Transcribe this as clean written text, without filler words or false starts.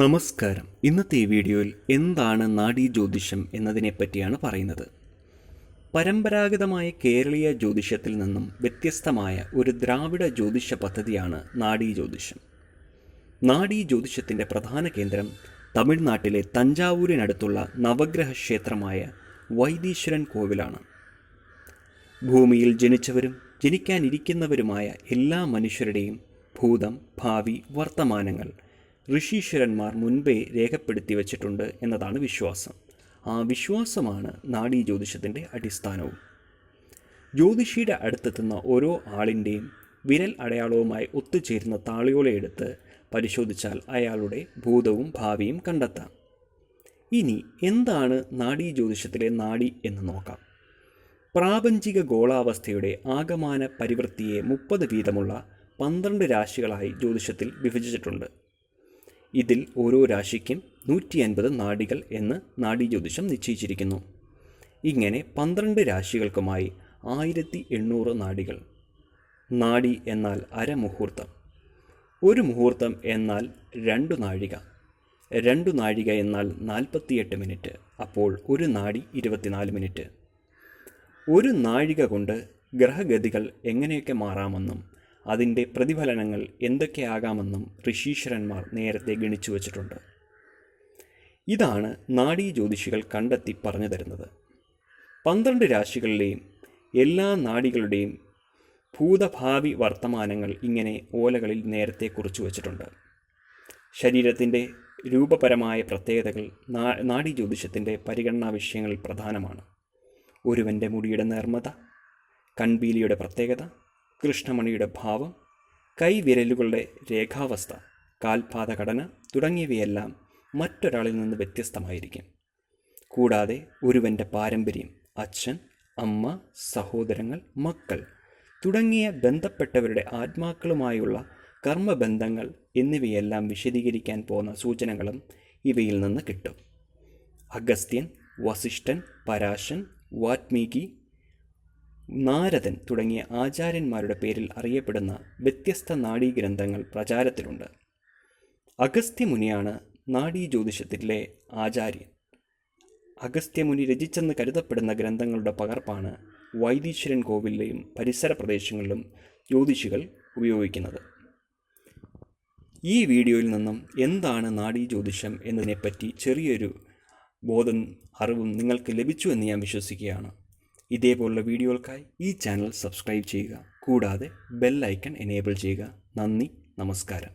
നമസ്കാരം. ഇന്നത്തെ ഈ വീഡിയോയിൽ എന്താണ് നാഡീ ജ്യോതിഷം എന്നതിനെപ്പറ്റിയാണ് പറയുന്നത്. പരമ്പരാഗതമായ കേരളീയ ജ്യോതിഷത്തിൽ നിന്നും വ്യത്യസ്തമായ ഒരു ദ്രാവിഡ ജ്യോതിഷ പദ്ധതിയാണ് നാഡീ ജ്യോതിഷം. നാഡീ ജ്യോതിഷത്തിൻ്റെ പ്രധാന കേന്ദ്രം തമിഴ്നാട്ടിലെ തഞ്ചാവൂരിനടുത്തുള്ള നവഗ്രഹ ക്ഷേത്രമായ വൈദീശ്വരൻ കോവിലാണ്. ഭൂമിയിൽ ജനിച്ചവരും ജനിക്കാനിരിക്കുന്നവരുമായ എല്ലാ മനുഷ്യരുടെയും ഭൂതം, ഭാവി, വർത്തമാനങ്ങൾ ഋഷീശ്വരന്മാർ മുൻപേ രേഖപ്പെടുത്തി വച്ചിട്ടുണ്ട് എന്നതാണ് വിശ്വാസം. ആ വിശ്വാസമാണ് നാഡീ ജ്യോതിഷത്തിൻ്റെ അടിസ്ഥാനവും. ജ്യോതിഷിയുടെ അടുത്തെത്തുന്ന ഓരോ ആളിൻ്റെയും വിരൽ അടയാളവുമായി ഒത്തുചേരുന്ന താളിയോലയെടുത്ത് പരിശോധിച്ചാൽ അയാളുടെ ഭൂതവും ഭാവിയും കണ്ടെത്താം. ഇനി എന്താണ് നാഡീ ജ്യോതിഷത്തിലെ നാഡി എന്ന് നോക്കാം. പ്രാപഞ്ചിക ഗോളാവസ്ഥയുടെ ആകമാന പരിവൃത്തിയെ 30 വീതമുള്ള 12 രാശികളായി ജ്യോതിഷത്തിൽ വിഭജിച്ചിട്ടുണ്ട്. ഇതിൽ ഓരോ രാശിക്കും 150 നാഡികൾ എന്ന് നാഡീ ജ്യോതിഷം നിശ്ചയിച്ചിരിക്കുന്നു. ഇങ്ങനെ 12 രാശികൾക്കുമായി 1800 നാഡികൾ. നാഡി എന്നാൽ അരമുഹൂർത്തം, ഒരു മുഹൂർത്തം എന്നാൽ 2 നാഴിക, 2 നാഴിക എന്നാൽ 48 മിനിറ്റ്. അപ്പോൾ ഒരു നാഡി 24 മിനിറ്റ്. ഒരു നാഴിക കൊണ്ട് ഗ്രഹഗതികൾ എങ്ങനെയൊക്കെ മാറാമെന്നും അതിൻ്റെ പ്രതിഫലനങ്ങൾ എന്തൊക്കെയാകാമെന്നും ഋഷീശ്വരന്മാർ നേരത്തെ ഗണിച്ചു വച്ചിട്ടുണ്ട്. ഇതാണ് നാഡീ ജ്യോതിഷികൾ കണ്ടെത്തി പറഞ്ഞു തരുന്നത്. 12 രാശികളിലെയും എല്ലാ നാഡികളുടെയും ഭൂതഭാവി വർത്തമാനങ്ങൾ ഇങ്ങനെ ഓലകളിൽ നേരത്തെ കുറിച്ചു വച്ചിട്ടുണ്ട്. ശരീരത്തിൻ്റെ രൂപപരമായ പ്രത്യേകതകൾ നാഡീ ജ്യോതിഷത്തിൻ്റെ പരിഗണനാ വിഷയങ്ങളിൽ പ്രധാനമാണ്. ഒരുവൻ്റെ മുടിയുടെ നേർമത, കൺപീലിയുടെ പ്രത്യേകത, കൃഷ്ണമണിയുടെ ഭാവം, കൈവിരലുകളുടെ രേഖാവസ്ഥ, കാൽപാദഘടന തുടങ്ങിയവയെല്ലാം മറ്റൊരാളിൽ നിന്ന് വ്യത്യസ്തമായിരിക്കും. കൂടാതെ ഒരുവൻ്റെ പാരമ്പര്യം, അച്ഛൻ, അമ്മ, സഹോദരങ്ങൾ, മക്കൾ തുടങ്ങിയ ബന്ധപ്പെട്ടവരുടെ ആത്മാക്കളുമായുള്ള കർമ്മബന്ധങ്ങൾ എന്നിവയെല്ലാം വിശദീകരിക്കാൻ പോകുന്ന സൂചനകളും ഇവയിൽ നിന്ന് കിട്ടും. അഗസ്ത്യൻ, വസിഷ്ഠൻ, പരാശൻ, വാത്മീകി, നാരദൻ തുടങ്ങിയ ആചാര്യന്മാരുടെ പേരിൽ അറിയപ്പെടുന്ന വ്യത്യസ്ത നാഡീഗ്രന്ഥങ്ങൾ പ്രചാരത്തിലുണ്ട്. അഗസ്ത്യമുനിയാണ് നാഡീ ജ്യോതിഷത്തിലെ ആചാര്യൻ. അഗസ്ത്യമുനി രചിച്ചെന്ന് കരുതപ്പെടുന്ന ഗ്രന്ഥങ്ങളുടെ പകർപ്പാണ് വൈദീശ്വരൻ കോവിലിലെയും പരിസര പ്രദേശങ്ങളിലും ജ്യോതിഷികൾ ഉപയോഗിക്കുന്നത്. ഈ വീഡിയോയിൽ നിന്നും എന്താണ് നാഡീ ജ്യോതിഷം എന്നതിനെപ്പറ്റി ചെറിയൊരു അറിവും നിങ്ങൾക്ക് ലഭിച്ചു എന്ന് ഞാൻ വിശ്വസിക്കുകയാണ്. ഇതേപോലുള്ള വീഡിയോകൾക്കായി ഈ ചാനൽ സബ്സ്ക്രൈബ് ചെയ്യുക. കൂടാതെ ബെൽ ഐക്കൺ എനേബിൾ ചെയ്യുക. നന്ദി, നമസ്കാരം.